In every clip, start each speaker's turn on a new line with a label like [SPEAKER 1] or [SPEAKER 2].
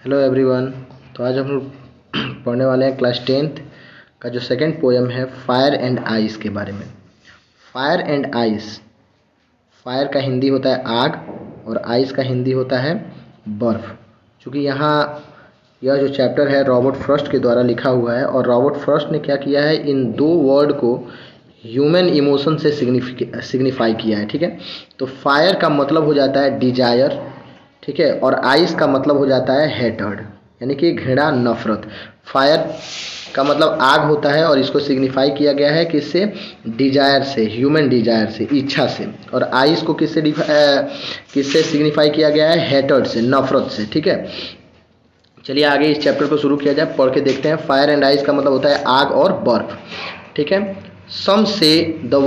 [SPEAKER 1] Hello everyone. तो आज हम लोग पढ़ने वाले हैं क्लास 10th का जो सेकंड पोएम है फायर एंड आइस के बारे में। फायर एंड आइस, फायर का हिंदी होता है आग और आइस का हिंदी होता है बर्फ़। चूँकि यहाँ यह जो चैप्टर है रॉबर्ट फ्रॉस्ट के द्वारा लिखा हुआ है और रॉबर्ट फ्रॉस्ट ने क्या किया है, इन दो वर्ड को ह्यूमन इमोशन से सिग्निफाई किया है। ठीक है, तो फायर का मतलब हो जाता है डिजायर, ठीक है, और आइस का मतलब हो जाता है हेटर्ड, यानी कि घृणा, नफरत। फायर का मतलब आग होता है और इसको सिग्निफाई किया गया है किससे, डिजायर से, ह्यूमन डिजायर से, इच्छा से। और आइस को किससे सिग्निफाई किया गया है, हेटर्ड से, नफरत से। ठीक है, चलिए आगे इस चैप्टर को शुरू किया जाए, पढ़ के देखते हैं। फायर एंड आइस का मतलब होता है आग और बर्फ। ठीक है, some say the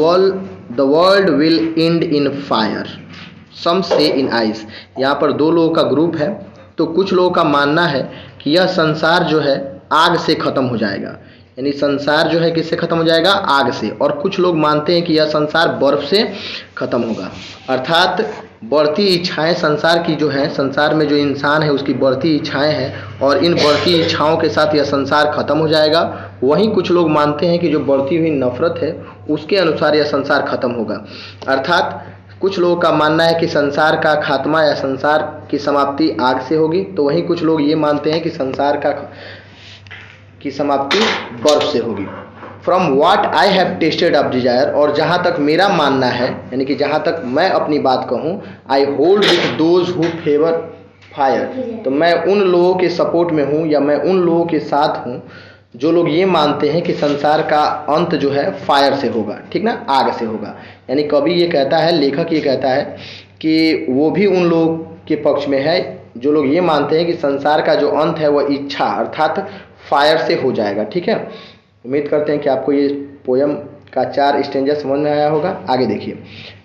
[SPEAKER 1] world will end in fire, some say in ice. यहाँ पर दो लोगों का ग्रुप है, तो कुछ लोगों का मानना है कि यह संसार जो है आग से ख़त्म हो जाएगा, यानी संसार जो है किससे ख़त्म हो जाएगा, आग से। और कुछ लोग मानते हैं कि यह संसार बर्फ़ से ख़त्म होगा, अर्थात बढ़ती इच्छाएं संसार की जो है, संसार में जो इंसान है उसकी बढ़ती इच्छाएं हैं और इन बढ़ती इच्छाओं के साथ यह संसार ख़त्म हो जाएगा। वहीं कुछ लोग मानते हैं कि जो बढ़ती हुई नफरत है उसके अनुसार यह संसार ख़त्म होगा, अर्थात कुछ लोगों का मानना है कि संसार का खात्मा या संसार की समाप्ति आग से होगी, तो वहीं कुछ लोग ये मानते हैं कि संसार की समाप्ति बर्फ से होगी। From what I have tasted of desire, और जहाँ तक मेरा मानना है, यानी कि जहाँ तक मैं अपनी बात कहूँ, I hold with those who favour fire, तो मैं उन लोगों के सपोर्ट में हूँ या मैं उन लोगों के साथ हूँ जो लोग ये मानते हैं कि संसार का अंत जो है फायर से होगा, ठीक ना, आग से होगा। यानी कवि ये कहता है, लेखक ये कहता है कि वो भी उन लोगों के पक्ष में है जो लोग ये मानते हैं कि संसार का जो अंत है वह इच्छा अर्थात फायर से हो जाएगा। ठीक है, उम्मीद करते हैं कि आपको ये पोयम का 4 स्टेंजा समझ में आया होगा। आगे देखिए,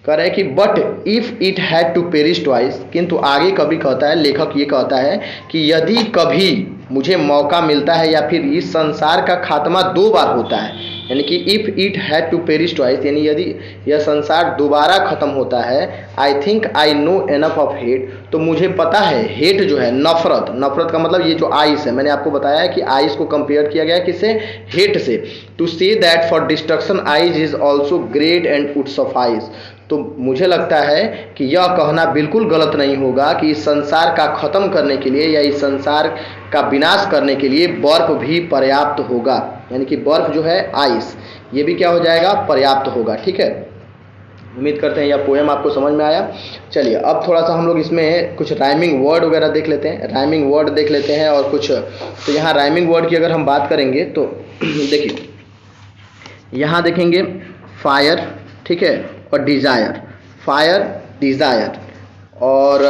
[SPEAKER 1] कह रहा है कि but if it had to perish twice, किंतु आगे कभी कहता है, लेखक ये कहता है कि यदि कभी मुझे मौका मिलता है या फिर इस संसार का खात्मा 2 बार होता है, यानी कि if it had to perish twice, यानी यदि यह संसार दोबारा ख़त्म होता है, I think I know enough of hate, तो मुझे पता है हेट जो है, नफरत, नफरत का मतलब ये जो आइस है, मैंने आपको बताया है कि आइस को कंपेयर किया गया है किससे, हेट से। To say that for destruction ice is also great and would suffice, तो मुझे लगता है कि यह कहना बिल्कुल गलत नहीं होगा कि इस संसार का ख़त्म करने के लिए या इस संसार का विनाश करने के लिए बर्फ़ भी पर्याप्त होगा, यानी कि बर्फ़ जो है, आइस, ये भी क्या हो जाएगा, पर्याप्त होगा। ठीक है, उम्मीद करते हैं यह पोएम आपको समझ में आया। चलिए अब थोड़ा सा हम लोग इसमें कुछ राइमिंग वर्ड वगैरह देख लेते हैं, राइमिंग वर्ड देख लेते हैं और कुछ। तो यहाँ राइमिंग वर्ड की अगर हम बात करेंगे तो देखिए, यहाँ देखेंगे फायर, ठीक है, और डिज़ायर, फायर, डिज़ायर, और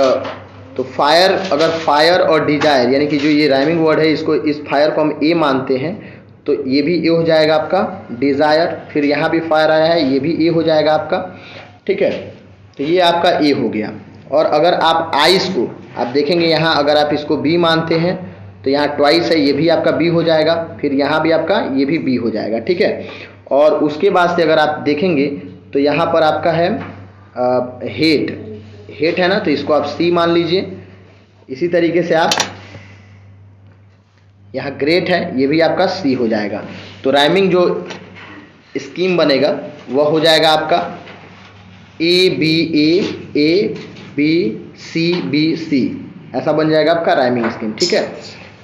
[SPEAKER 1] तो फायर, अगर फायर और डिज़ायर, यानी कि जो ये राइमिंग वर्ड है, इसको, इस फायर को हम ए मानते हैं, तो ये भी ए हो जाएगा आपका, डिज़ायर। फिर यहाँ भी फायर आया है, ये भी ए हो जाएगा आपका। ठीक है, तो ये आपका ए हो गया। और अगर आप आइस को आप देखेंगे, यहाँ अगर आप इसको बी मानते हैं तो यहाँ ट्वाइस है, ये भी आपका बी हो जाएगा। फिर यहाँ भी आपका ये भी बी हो जाएगा। ठीक है, और उसके बाद से अगर आप देखेंगे तो यहाँ पर आपका है हेट, हेट है ना, तो इसको आप सी मान लीजिए। इसी तरीके से आप यहाँ ग्रेट है, ये भी आपका सी हो जाएगा। तो राइमिंग जो स्कीम बनेगा वह हो जाएगा आपका A B C B C, ऐसा बन जाएगा आपका राइमिंग स्कीम। ठीक है,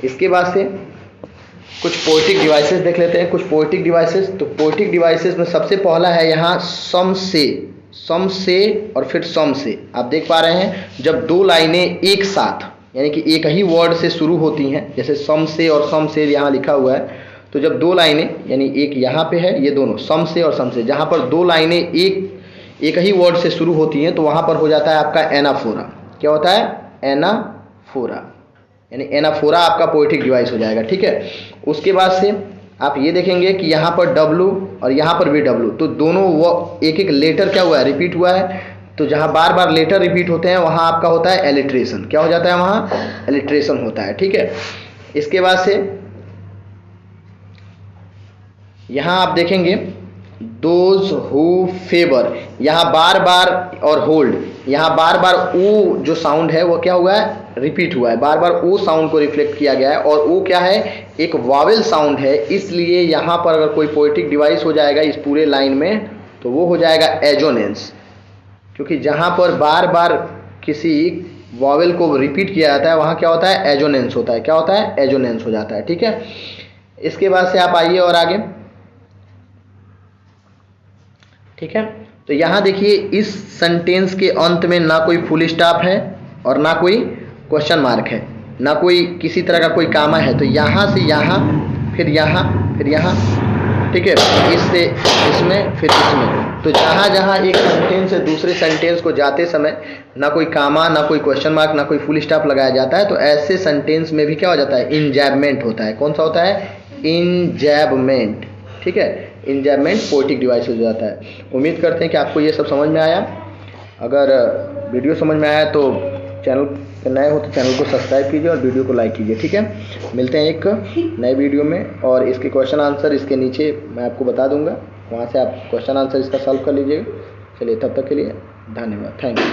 [SPEAKER 1] इसके बाद से कुछ पोएटिक डिवाइसेस देख लेते हैं, कुछ पोएटिक डिवाइसेस। तो पोएटिक डिवाइसेस में सबसे पहला है यहाँ सम से और फिर सम से। आप देख पा रहे हैं, जब 2 लाइनें एक साथ, यानी कि एक ही वर्ड से शुरू होती हैं, जैसे सम से और सम से यहाँ लिखा हुआ है, तो जब 2 लाइनें, यानी एक यहाँ पे है, ये दोनों सम से और सम से, जहाँ पर 2 लाइनें एक ही वर्ड से शुरू होती हैं, तो वहाँ पर हो जाता है आपका एनाफोरा। क्या होता है, एनाफोरा, यानी एनाफोरा आपका पोएटिक डिवाइस हो जाएगा। ठीक है, उसके बाद से आप ये देखेंगे कि यहाँ पर डब्लू और यहाँ पर भी डब्लू, तो दोनों वो एक एक लेटर क्या हुआ है, रिपीट हुआ है। तो जहाँ बार बार लेटर रिपीट होते हैं वहाँ आपका होता है एलिट्रेशन। क्या हो जाता है, वहाँ एलिट्रेशन होता है। ठीक है, इसके बाद से यहाँ आप देखेंगे दोज हु फेवर, यहाँ बार बार, और होल्ड, यहाँ बार बार ऊ जो साउंड है वो क्या हुआ है, रिपीट हुआ है, बार बार ऊ साउंड को रिफ्लेक्ट किया गया है, और ऊ क्या है, एक वावेल साउंड है, इसलिए यहाँ पर अगर कोई पोएटिक डिवाइस हो जाएगा इस पूरे लाइन में तो वो हो जाएगा एजोनेंस, क्योंकि जहाँ पर बार बार किसी वावेल को रिपीट किया जाता है वहाँ क्या होता है, एजोनेंस होता है, क्या होता है, एजोनेंस हो जाता है। ठीक है, इसके बाद से आप आइए और आगे। ठीक है, तो यहाँ देखिए इस सेंटेंस के अंत में ना कोई फुल स्टॉप है और ना कोई क्वेश्चन मार्क है, ना कोई किसी तरह का कोई कामा है, तो यहाँ से यहाँ, फिर यहाँ, फिर यहाँ, ठीक है, इससे इसमें, फिर इसमें, तो जहाँ जहाँ एक सेंटेंस से दूसरे सेंटेंस को जाते समय ना कोई कामा, ना कोई क्वेश्चन मार्क, ना कोई फुल स्टॉप लगाया जाता है, तो ऐसे सेंटेंस में भी क्या हो जाता है, इंजैबमेंट होता है। कौन सा होता है, इंजैबमेंट। ठीक है, इंजैबमेंट पोएटिक डिवाइस हो जाता है। उम्मीद करते हैं कि आपको ये सब समझ में आया। अगर वीडियो समझ में आया तो चैनल पे नए हो तो चैनल को सब्सक्राइब कीजिए और वीडियो को लाइक कीजिए। ठीक है, मिलते हैं एक नए वीडियो में, और इसके क्वेश्चन आंसर इसके नीचे मैं आपको बता दूंगा, वहाँ से आप क्वेश्चन आंसर इसका सॉल्व कर लीजिएगा। चलिए, तब तक के लिए धन्यवाद, थैंक यू।